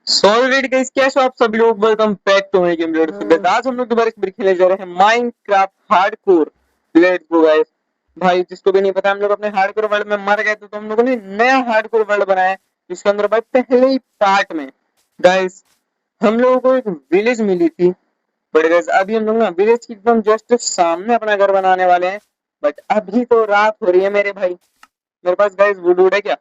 Solid guys, कैसे हो आप सभी लोग। Welcome back to my game lets. आज हम लोग दोबारा एक खेलने जा रहे हैं Minecraft hardcore. Let's go guys. भाई जिसको भी नहीं पता, हम लोग अपने हार्डकोर वर्ल्ड में मर गए थे, तो हम लोगों ने नया हार्डकोर वर्ल्ड बनाया है, जिसके अंदर भाई पहले ही पार्ट में गाइस हम लोगों को एक विलेज मिली थी। बट गाइस अभी हम लोग ना विलेज की एकदम जस्ट सामने अपना घर बनाने वाले हैं। बट अभी तो रात हो रही है मेरे भाई। मेरे पास गाइस वुड वुड है क्या?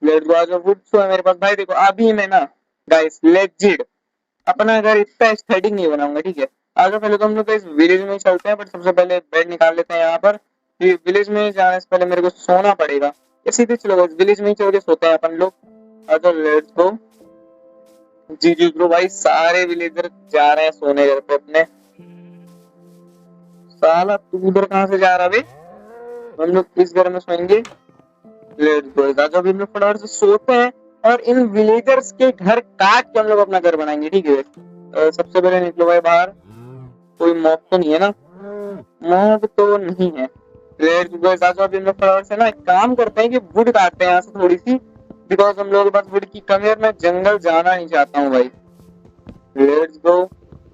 Let's go. आज वुड तो है मेरे पास भाई। देखो अभी मैं ना गाइस लेजिड अपना घर इतना एस्थेटिक नहीं बनाऊंगा, ठीक है। आगे पहले तो हम लोग इस विलेज में ही चलते हैं, बट सबसे पहले बेड निकाल लेते हैं यहाँ पर। ये विलेज में जाने से पहले मेरे को सोना पड़ेगा। ये सीधे चलो इस विलेज में ही चल के सोते हैं अपन लोग। अच्छा let's go. Ji ji bro भाई, सारे विलेजर जा रहे हैं सोने घर पे अपने। साला तू उधर कहाँ से जा रहा है? हम लोग इस घर में सोएंगे। Let's go. जब हम लोग फटाफट से सोते हैं और इन विलेजर्स के घर काट के हम लोग अपना घर बनाएंगे, ठीक है। सबसे पहले निकलो भाई बाहर। कोई मॉब तो नहीं है ना? मॉब तो नहीं है। Let's go. अभी हम लोग फटाफट से ना एक काम करते हैं कि वुड काटते हैं यहाँ से थोड़ी सी, बिकॉज हम लोगों के पास वुड की कमी है और मैं जंगल जाना नहीं चाहता हूँ भाई। लेट्स गो।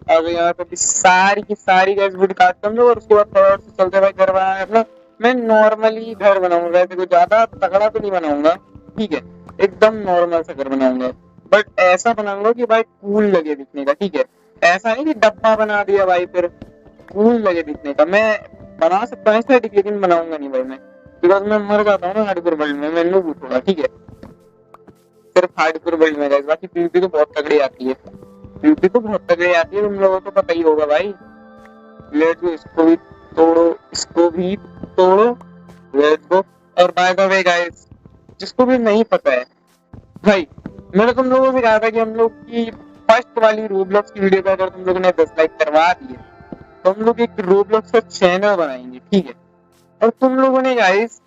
अब यहाँ पे भी सारी की सारी गैस वुड काटते हम लोग और उसके बाद फटाफट से चलते भाई घर बनाने अपना। मैं नॉर्मली घर बनाऊंगा, ऐसे कोई ज्यादा तगड़ा तो नहीं बनाऊंगा, ठीक है। एकदम नॉर्मल सा घर बनाऊंगा, बट ऐसा बनाऊंगा कि भाई कूल लगे दिखने का, ठीक है। ऐसा नहीं कि डब्बा बना दिया भाई फिर कूल लगे दिखने का। मैं बना सकता हूँ एस्थेटिक, लेकिन बनाऊंगा नहीं भाई मैं, बिकॉज मैं मर जाता हूँ ना हार्डकोर वर्ल्ड में। मैं नूब हूँ थोड़ा, ठीक है। सिर्फ हार्डकोर वर्ल्ड में guys, बाकी पीवीपी तो बहुत तगड़ी आती है। पीवीपी तो बहुत तगड़ी आती है, तुम लोगों को पता ही होगा भाई। लेट्स गो। इसको भी तोड़ो, इसको भी तोड़ो। Let's go. और बाय द वे गाइस, जिसको भी नहीं पता है भाई, मैंने तुम लोगों से कहा था कि हम लोग की फर्स्ट वाली रोब्लॉक्स की वीडियो पे अगर तुम लोगों ने 10 लाइक करवा दिए तो हम लोग एक रोब्लॉक्स का चैनल बनाएंगे, ठीक है। और तुम लोगों ने गाइस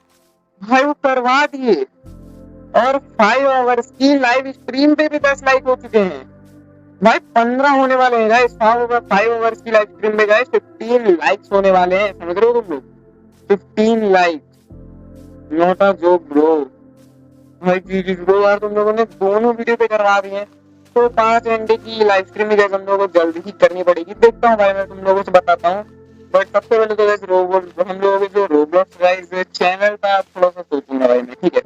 भाई वो करवा दिए, और 5 आवर्स की लाइव स्ट्रीम पे भी 10 लाइक हो चुके हैं भाई। 15 होने वाले हैं गाइस। 5 आवर्स की लाइव स्ट्रीम में गाइस 15 लाइक्स होने वाले हैं, समझ रहे हो तुम लोग? 15 like, not a joke bro. भाई जी जी ब्रो यार, तुम लोगों ने दोनों वीडियो पे करवा दिए हैं, तो 5 घंटे की लाइव स्ट्रीम गाइस हम लोगों को जल्दी ही करनी पड़ेगी। देखता हूँ भाई, मैं तुम लोगों से बताता हूँ। बट सबसे पहले तो गाइस हम लोगों के जो रोब्लॉक्स गाइस चैनल का थोड़ा सा सोचूंगा भाई मैं, ठीक है।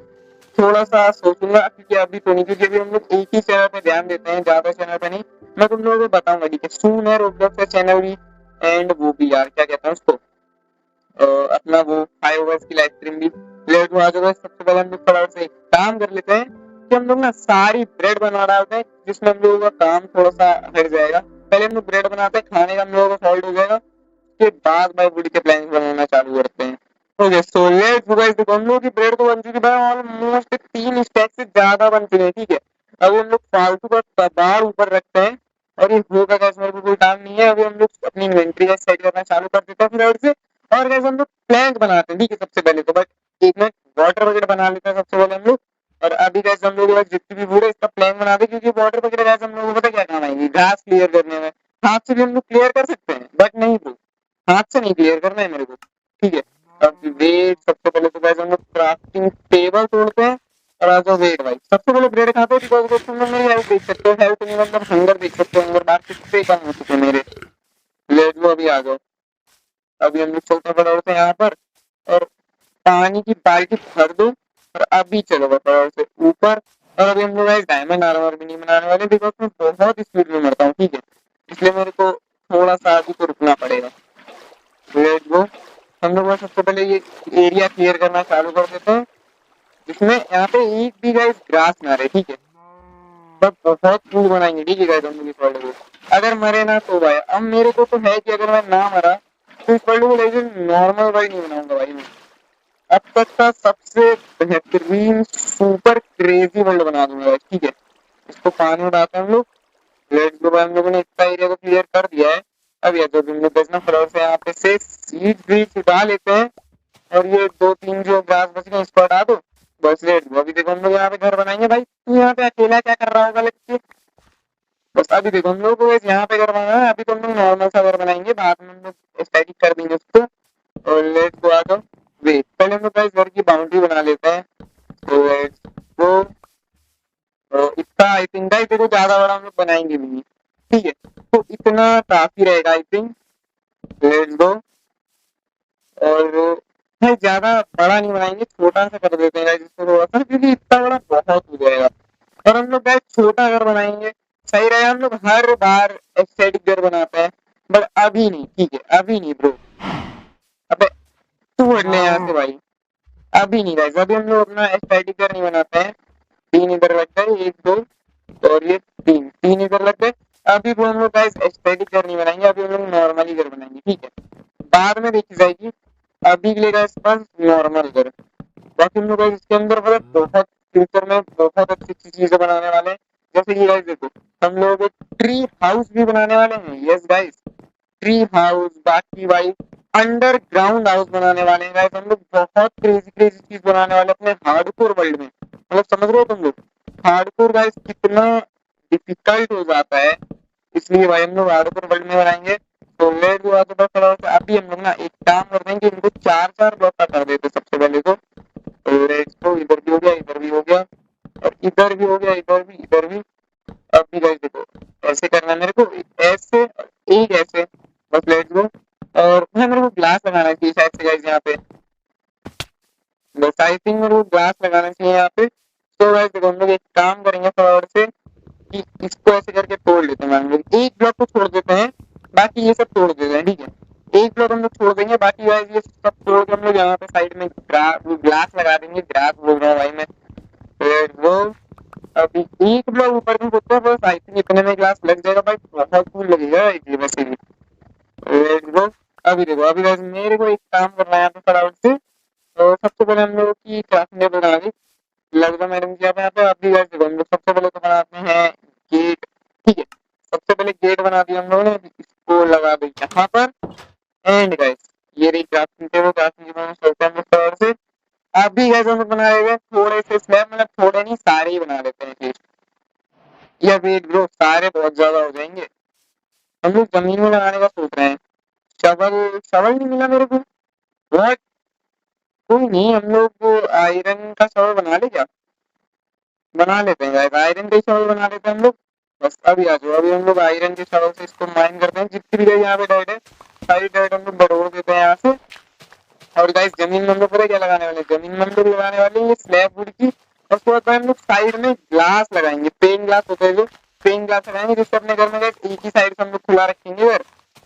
थोड़ा सा सोचूंगा, क्योंकि अभी तो नहीं, क्योंकि अभी हम लोग एक ही चैनल पे ध्यान देते हैं, ज्यादा चैनल पे नहीं। मैं तुम लोगों को बताऊंगा, ठीक है। सून है रोब्लॉक्स का चैनल भी, एंड वो भी यार क्या कहते हैं उसको, अपना वो 5 आवर्स की लाइव स्ट्रीम भी। लेट हुआ जो सबसे पहले हम लोग फटाफट से एक काम कर लेते हैं कि हम लोग ना सारी ब्रेड बना डालते हैं, जिसमें हम लोगों का काम थोड़ा सा हट जाएगा। पहले हम लोग ब्रेड बनाते हैं, खाने का हम लोगों को सॉल्व हो जाएगा, उसके बाद भाई वुड के प्लान बनाना चालू करते हैं। Okay so let's go guys. देखो हम लोग की ब्रेड तो बन चुकी है भाई, ऑलमोस्ट 3 स्टैक से ज्यादा बन चुके हैं, ठीक है। अभी हम लोग फालतू का कबाड़ ऊपर रखते हैं, और ये होगा गाइस, मेरे को कोई काम नहीं है। अभी हम लोग अपनी इन्वेंटरी का सेट करना चालू कर देते हैं फिर से। और गाइस हम लोग प्लैंक बनाते हैं, ठीक है। सबसे पहले तो बट एक मिनट, वाटर बकेट बना लेते हैं सबसे पहले हम लोग। और अभी गाइस हम लोग जितनी भी वुड है इसका प्लैंक बना दे, क्योंकि वाटर बकेट गाइस हम लोगों को पता क्या काम आएगी, घास क्लियर करने में। हाथ से भी हम लोग क्लियर कर सकते हैं, बट नहीं ब्रो, हाथ से नहीं क्लियर करना है मेरे को, ठीक है। अब वेट, सबसे पहले तो गाइस हम लोग क्राफ्टिंग टेबल तोड़ते हैं। और आज वेट भाई, सबसे पहले ब्रेड खाते हैं, बिकॉज तुम लोग मेरी हेल्थ देख सकते हो, हेल्थ नहीं मतलब हंगर देख सकते हो, हंगर बार कितने कम हो चुके हैं मेरे। लेट गो, अभी आ जाओ। अभी हम लोग चलते पड़े होते हैं यहाँ पर, और पानी की बाल्टी भर दो, और अभी चलो बताओ से ऊपर। और अभी हम लोग डायमंड आर्मर भी नहीं बनाने वाले, बिकॉज मैं बहुत स्पीड में मरता हूँ, ठीक है। इसलिए मेरे को थोड़ा सा अभी तो रुकना पड़ेगा। Let go. हम लोग सबसे पहले ये एरिया क्लियर करना चालू कर देते हैं, जिसमें यहाँ पे एक भी गाइस ग्रास ना रहे, ठीक है। तब बहुत फूड बनाएंगे, ठीक है गाइस हम लोग इस वर्ल्ड को। अगर मरे ना तो भाई, अब मेरे को तो है कि अगर मैं ना मरा तो इस वर्ल्ड को लेकिन नॉर्मल भाई नहीं बनाऊंगा भाई मैं। अब तक का सबसे बेहतरीन सुपर क्रेजी वर्ल्ड बना दूंगा, ठीक है। इसको पानी उड़ाते हैं हम लोग। लेट्स गो भाई, हम लोगों ने इतना एरिया को क्लियर कर दिया है। अब ये जो हम लोग बेचना फ्लोर से यहाँ पे से सीड बीज उठा लेते हैं, और ये 2-3 जो घास बच गए इसको हटा दो। बस लेट गो। अभी देखो हम लोग यहाँ पे घर बनाएंगे भाई। तू यहाँ पे अकेला क्या कर रहा होगा लेके? बस अभी देखो हम लोग को बस यहाँ पे घर बनाना है। अभी तो हम लोग नॉर्मल सा घर बनाएंगे, बाद में हम लोग स्टैटिक कर देंगे उसको। और लेट्स गो, आ जाओ। वेट, पहले हम लोग इस घर की बाउंड्री बना लेते हैं। तो लेट्स गो। इसका आई थिंक गाइस देखो ज्यादा बड़ा हम लोग बनाएंगे भी नहीं, ठीक है। तो इतना काफी रहेगा आई थिंक, लेट्स गो। और भाई ज्यादा बड़ा नहीं बनाएंगे, छोटा सा कर देते हैं गाइस इसको थोड़ा सा, क्योंकि इतना बड़ा बहुत हो जाएगा। और हम लोग गाइस छोटा घर बनाएंगे, सही रहेगा। हम लोग हर बार एस्थेटिक घर बनाते हैं, बट अभी नहीं, ठीक है अभी नहीं ब्रो। अबे तू हट ले यहाँ से भाई, अभी नहीं गाइस, अभी हम लोग अपना एस्थेटिक घर नहीं बनाते हैं। 3 इधर लग गए, 1 2 और ये 3 इधर लग गए। अभी वो हम लोग गाइस एस्थेटिक घर नहीं बनाएंगे, अभी हम लोग नॉर्मली घर बनाएंगे, ठीक है। बाद में देखी जाएगी, अभी के लिए गाइस बस नॉर्मल घर। बाकी हम लोग गाइस इसके अंदर मतलब बहुत फ्यूचर में बहुत अच्छी अच्छी चीजें बनाने वाले हैं। जैसे कि गाइस देखो, हम लोग एक ट्री हाउस भी बनाने वाले हैं, यस गाइस, ट्री हाउस। बाकी भाई अंडरग्राउंड हाउस बनाने वाले हैं गाइस हम लोग, बहुत क्रेजी क्रेजी चीज बनाने वाले हैं अपने हार्डकोर वर्ल्ड में। मतलब समझ रहे हो तुम लोग हार्डकोर गाइस कितना डिफिकल्ट हो जाता है, इसलिए भाई हम लोग हार्डकोर वर्ल्ड में बनाएंगे। तो लेट हुआ तो बस थोड़ा सा अभी हम लोग ना एक काम कर देंगे, इनको 4 4 ब्लॉक का कर देते सबसे पहले तो। लेट्स गो, इधर भी हो गया, इधर भी हो गया, और इधर भी हो गया, इधर भी, इधर भी। अब भी गाइस देखो, ऐसे करना है मेरे को, ऐसे एक ऐसे, बस लेट्स गो। और भाई मेरे को ग्लास लगाना चाहिए शायद से गाइस यहाँ पे, बस आई थिंक मेरे को ग्लास लगाना चाहिए यहाँ पे। तो गाइस देखो हम लोग एक काम करेंगे फटाफट से, कि इसको ऐसे करके तोड़ लेते हैं। हम लोग एक ब्लॉक को छोड़ देते हैं, बाकी ये सब तोड़ देते हैं, ठीक है। एक ब्लॉक हम लोग छोड़ देंगे, बाकी गाइस ये सब तोड़ के हम लोग यहाँ पे साइड में ग्लास लगा देंगे, ग्रास बोल रहा हूँ भाई मैं। वो अभी एक ब्लॉक ऊपर में होता है बस, आई थिंक इतने में ग्लास लग जाएगा भाई, बहुत कूल लगेगा ये वैसे भी। Let's go. अभी देखो, अभी गाइस मेरे को एक काम करना है यहाँ पे फटाफट से। तो सबसे पहले हम लोग की क्राफ्टिंग टेबल बना दी, लगभग मैडम जी यहाँ पे। अभी गाइस देखो हम लोग सबसे पहले तो बनाते हैं गेट, ठीक है। सबसे पहले गेट बना दिया हम लोगों ने, इसको लगा दो यहाँ पर। एंड गाइस ये रही क्राफ्टिंग टेबल, क्राफ्टिंग टेबल सोचते हैं हम लोग फटाफट से। अभी गाइस हम लोग बना रहे थोड़े से स्लैब, मतलब थोड़े नहीं सारे ही बना लेते हैं फिर। या वेट ब्रो, सारे बहुत ज्यादा हो जाएंगे। हम लोग जमीन में लगाने का सोच रहे हैं। शवल शवल नहीं मिला मेरे को, व्हाट। कोई नहीं, हम लोग आयरन का शवल बना ले क्या, बना लेते हैं गाइस, आयरन का शवल बना लेते हैं हम लोग। बस अभी आ जाओ, अभी हम लोग आयरन के शवल से इसको माइन करते हैं, जितनी भी यहाँ पे डेड है सारी डेड हम लोग बढ़ोड़ देते हैं यहाँ से। और गाइस जमीन में हम लोग पता है क्या लगाने वाले हैं, जमीन में हम लोग लगाने वाले हैं ये स्लैब वुड की। और उसके बाद हम लोग साइड में ग्लास लगाएंगे, पेन ग्लास होते हैं जो, पेन ग्लास लगाएंगे, जिससे अपने घर में गाइस एक ही साइड से हम लोग खुला रखेंगे यार।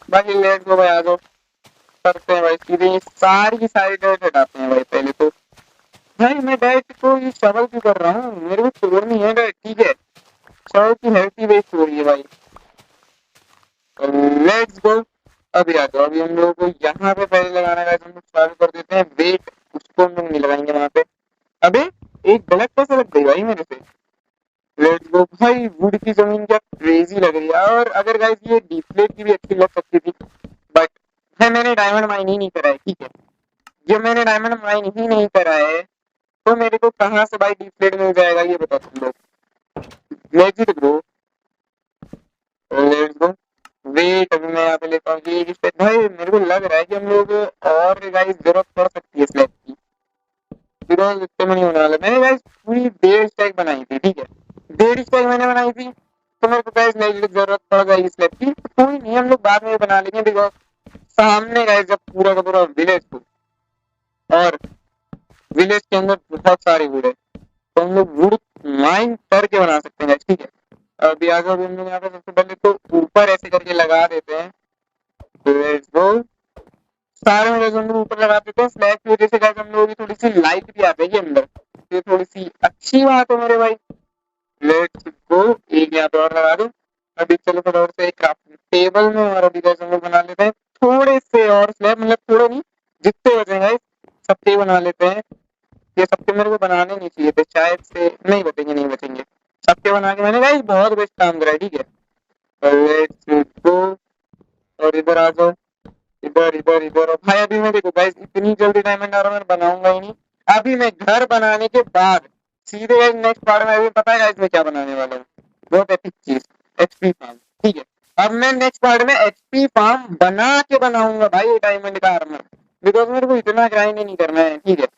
बाकी लेट्स गो भाई, आ जाओ करते हैं भाई, सीधे ये सारी की सारी डेट हटाते हैं भाई पहले तो। भाई मैं डाइट को ये शवल क्यों कर रहा हूँ, मेरे को तोड़नी है डाइट, ठीक है। शवल की हेल्थ ही वेस्ट हो रही है भाई। लेट्स गो। अभी आ जाओ, अभी हम लोग को यहाँ पे पहले लगाना है, हम लोग चालू कर देते हैं वेट, उसको हम लोग नहीं लगाएंगे वहां पे। अबे एक गलत कैसे लग गई भाई मेरे से। लेट्स गो भाई, वुड की जमीन क्या क्रेजी लग रही है। और अगर गाइस ये डिफ्लेट की भी अच्छी लग सकती थी, बट है मैंने डायमंड माइन ही नहीं करा है, ठीक है। जब मैंने डायमंड माइन ही नहीं करा है, तो मेरे को कहाँ से भाई डिफ्लेट मिल जाएगा ये बताओ तुम लोग। Legit bro. Let's go. Wait अभी मैं यहाँ पे लेता हूँ ये डिफ्लेट। भाई मेरे को लग रहा है कि हम लोग और गाइस जरूरत पड़ सकती है स्लैब की, बिकॉज इतने में नहीं होने वाला। मैंने गाइस पूरी 1.5 स्टैक बनाई थी, ठीक है। 1.5 स्टैक मैंने बनाई थी, तो मेरे को गाइस लेजिट जरूरत पड़ जाएगी स्लैब की, तो कोई नहीं हम लोग बाद में बना लेंगे। बिकॉज सामने गाइस जब पूरा का पूरा विलेज को, और विलेज के अंदर बहुत सारी वुड है, तो हम लोग वुड माइन करके बना सकते हैं, ठीक है। अभी आगे अभी हम लोग यहाँ पे सबसे पहले तो ऊपर ऐसे करके लगा देते हैं। Let's go. सारे में हम लोग ऊपर लगा देते हैं, स्लैब की वजह से गाइस हम लोगों की थोड़ी सी लाइट भी आ जाएगी अंदर, ये थोड़ी सी अच्छी बात है मेरे भाई। लेट्स गो। एक यहाँ पे और लगा दो। अभी चलो फटाफट से एक क्राफ्टिंग टेबल में, और अभी गाइस हम लोग बना लेते हैं थोड़े से और स्लैब, मतलब थोड़े नहीं, जितने बचे गाइस सबके बना लेते हैं। ये सबके मेरे को बनाने नहीं चाहिए थे, शायद से नहीं बचेंगे, नहीं बचेंगे। सबके बना के मैंने गाइस बहुत बेस्ट काम करा है, ठीक है। Let's go. और इधर आ जाओ, इधर इधर इधर। और भाई अभी मैं देखो गाइस इतनी जल्दी डायमंड आर्मर बनाऊंगा ही नहीं। अभी मैं घर बनाने के बाद सीधे गाइस नेक्स्ट पार्ट में, अभी पता है गाइस मैं क्या बनाने वाला हूँ, बहुत एपिक चीज, एचपी फार्म, ठीक है। अब मैं नेक्स्ट पार्ट में एचपी फार्म बना के बनाऊंगा भाई डायमंड का आर्मर, बिकॉज मेरे को इतना ग्राइंड नहीं करना है, ठीक है।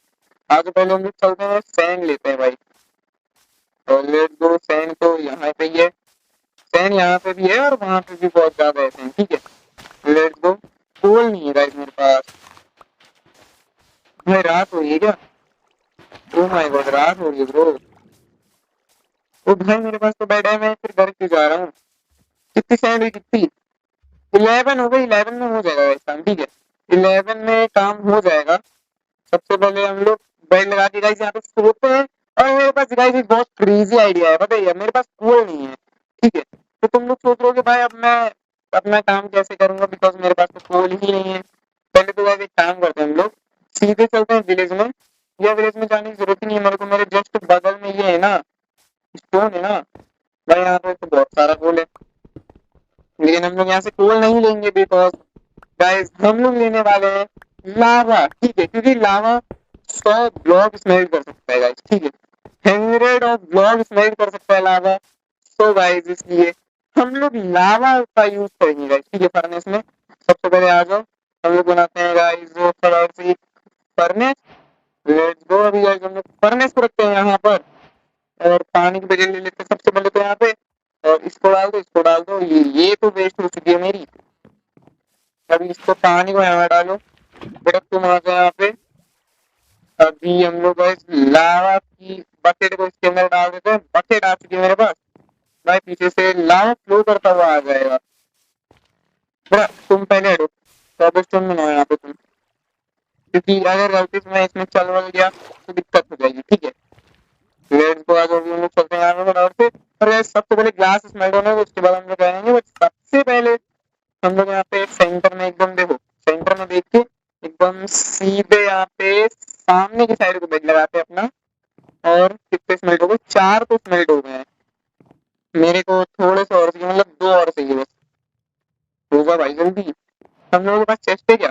आज पहले हम लोग चलते हैं, सैंड लेते हैं भाई। और लेट गो, सैंड को पे ही है, फैन यहाँ पे भी है और वहां पे भी बहुत ज्यादा है फैन। ठीक है, लेट्स गो। कोल नहीं है गाइस मेरे पास। भाई रात हो रही है क्या? ओह माय गॉड, रात हो रही है ब्रो। ओ भाई मेरे पास तो बेड है, मैं फिर घर क्यों जा रहा हूँ? कितनी सैंड हुई, कितनी? 11 हो गई, 11 में हो जाएगा वैसे काम। ठीक है, 11 में काम हो जाएगा। सबसे पहले हम लोग बेड लगा के गाइस यहाँ पे सोते हैं। और मेरे पास गाइस एक बहुत क्रेजी आइडिया है, बताइए, मेरे पास कुएं नहीं है। ठीक है, तो तुम लोग सोच रहे हो कि भाई अब मैं अपना काम कैसे करूंगा, बिकॉज मेरे पास तो कोल ही नहीं है। पहले तो गाइस एक काम करते हैं हम लोग, सीधे चलते हैं विलेज में। या विलेज में जाने की जरूरत ही नहीं है मेरे को, मेरे जस्ट बगल में ये है ना, स्टोन है ना भाई, यहाँ पे तो बहुत सारा कोल है। लेकिन हम लोग यहाँ से कोल नहीं लेंगे, बिकॉज गाइस हम लोग लेने वाले हैं लावा। ठीक है, क्योंकि लावा 100 ब्लॉक स्मेल्ट कर सकता है गाइस। ठीक है, 100 ऑफ ब्लॉक स्मेल्ट कर सकता है लावा। सो गाइस इसलिए हम लोग लावा का यूज करेंगे गाइस। ठीक है, फर्नेस में सबसे पहले आ जाओ, हम लोग बनाते हैं गाइस जो फटाफट से फर्नेस। Let's go. अभी गाइस हम लोग फर्नेस को रखते हैं यहाँ पर, और पानी की बजट ले लेते हैं सबसे पहले तो यहाँ पे। और इसको डाल दो, इसको डाल दो, ये तो वेस्ट हो चुकी है मेरी। अभी इसको पानी को यहाँ डालो, बेटा तुम आ जाओ यहाँ पे। अभी हम लोग इस लावा की बकेट को इसके अंदर डाल देते हैं। बकेट आ चुकी है मेरे पास भाई, पीछे से लावा फ्लो करता हुआ आ जाएगा। बेटा तुम पहले हटो, तो तुम में यहाँ पे तुम, क्योंकि अगर गलती से मैं इसमें चल वल गया तो दिक्कत हो जाएगी। ठीक है, लेट्स गो। आज हम लोग चलते हैं यहाँ पे फटाफट से। और ये सबसे पहले ग्लास स्मेल्ट होने दो, उसके बाद हम लोग कहेंगे। बट सबसे पहले हम लोग यहाँ पे सेंटर में एकदम देखो, सेंटर में देख के एकदम सीधे यहाँ पे सामने की साइड को बेड लगाते हैं अपना। और कितने स्मेल्ट हो गए? 4 तो स्मेल्ट हो गए हैं। मेरे को थोड़े से और चाहिए, मतलब 2 और चाहिए बस। होगा भाई जल्दी। हम लोगों के पास चेस्ट है क्या?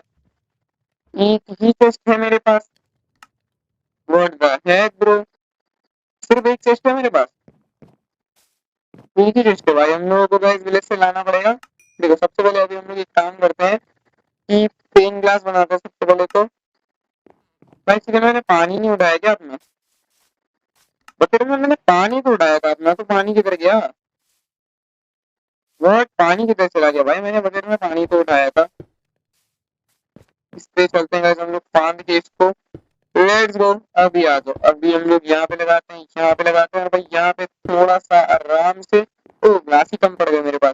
एक ही चेस्ट है मेरे पास। व्हाट द हेक ब्रो, सिर्फ एक चेस्ट है मेरे पास। एक ही चेस्ट है भाई, हम लोगों को गाइस विलेज से लाना पड़ेगा। देखो सबसे पहले अभी हम लोग एक काम करते हैं कि पेन ग्लास बनाते हैं सबसे पहले तो। भाई इसलिए मैंने पानी नहीं उठाया क्या अपना? बकेट में मैंने पानी तो उठाया था अपना, तो पानी किधर गया? वो पानी किधर चला गया भाई? मैंने बकेट में पानी तो उठाया था। इस पे चलते हैं गाइस हम लोग फांद के इसको। Let's go. अभी आ जाओ, अभी हम लोग यहाँ पे लगाते हैं, यहाँ पे लगाते हैं। और भाई यहाँ पे थोड़ा सा आराम से, ओ ग्लास ही कम पड़ गए मेरे पास।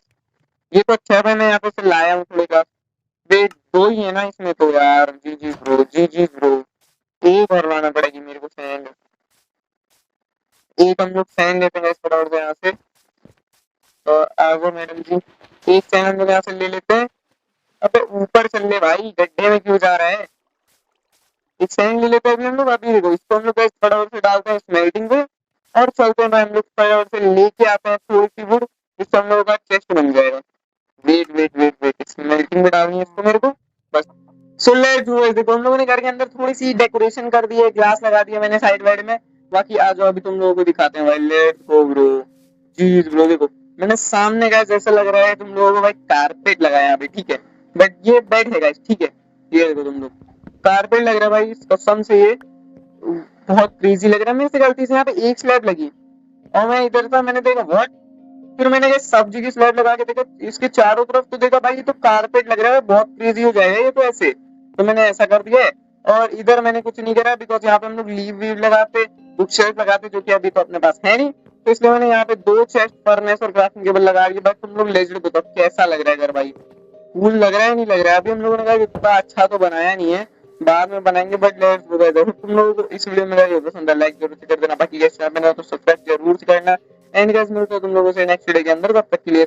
ये तो अच्छा है भाई, मैं यहाँ पे से लाया हूँ थोड़े ग्लास। वे 2 ही है ना इसमें तो यार। जी जी ब्रो, जी जी ब्रो। एक और लाना पड़ेगी मेरे को सैंड। एक हम लोग सैंड लेते हैं फटाफट से यहाँ से। तो आ जाओ मैडम जी, एक सैंड हम लोग यहाँ से ले लेते हैं। अबे ऊपर चल ले भाई, गड्ढे में क्यों जा रहा है? एक सैंड ले लेते हैं अभी हम लोग। अभी देखो इसको हम लोग फटाफट से डालते हैं स्मेल्टिंग पे। और चलते हैं भाई हम लोग फटाफट से लेके आते हैं थोड़ी सी वुड, जिससे हम लोगों का चेस्ट बन जाएगा। Wait wait wait wait, smelting में डालनी है इसको मेरे को बस। So let's do it. देखो हम लोगों ने घर के अंदर थोड़ी सी डेकोरेशन कर दी है, ग्लास लगा दिया मैंने साइड वाइड में। बाकी आ जाओ अभी तुम लोगों को दिखाते हैं भाई। Let's go bro. जी ब्रो देखो, मैंने सामने गाइस ऐसा लग रहा है तुम लोगों को भाई कारपेट लगाया यहाँ पे। ठीक है, बट ये बेड है गाइस। ठीक है, ये देखो तुम लोग, कारपेट लग रहा है भाई कसम से। ये बहुत क्रेजी लग रहा है। मेरे से गलती से यहाँ पे एक स्लैब लगी और मैं इधर था, मैंने देखा व्हाट, फिर मैंने ये सब्जी की स्लैब लगा के देखा इसके चारों तरफ, तो देखा भाई ये तो कारपेट लग रहा है, बहुत क्रेजी हो जाएगा ये तो ऐसे। तो मैंने ऐसा कर दिया है। और इधर मैंने कुछ नहीं करा, बिकॉज यहाँ पे हम लोग लीव वीव लगाते, बुक शेल्फ लगाते, जो कि अभी तो अपने पास है नहीं। तो इसलिए मैंने यहाँ पे 2 चेस्ट, फर्नेस और क्राफ्टिंग टेबल लगा दिया। भाई तुम लोग लेजर बताओ कैसा लग रहा है घर भाई? कूल लग रहा है नहीं लग रहा है? अभी हम लोगों ने कहा इतना अच्छा तो बनाया नहीं है, बाद में बनाएंगे। बट लेट्स गो गाइस, तुम लोगों को इस वीडियो में वीडियो पसंद है लाइक जरूर से कर देना। बाकी गाइस चैनल में तो सब्सक्राइब जरूर से करना। एंड गाइस मिलते हैं तुम लोगों से नेक्स्ट वीडियो के अंदर, तब तक के लिए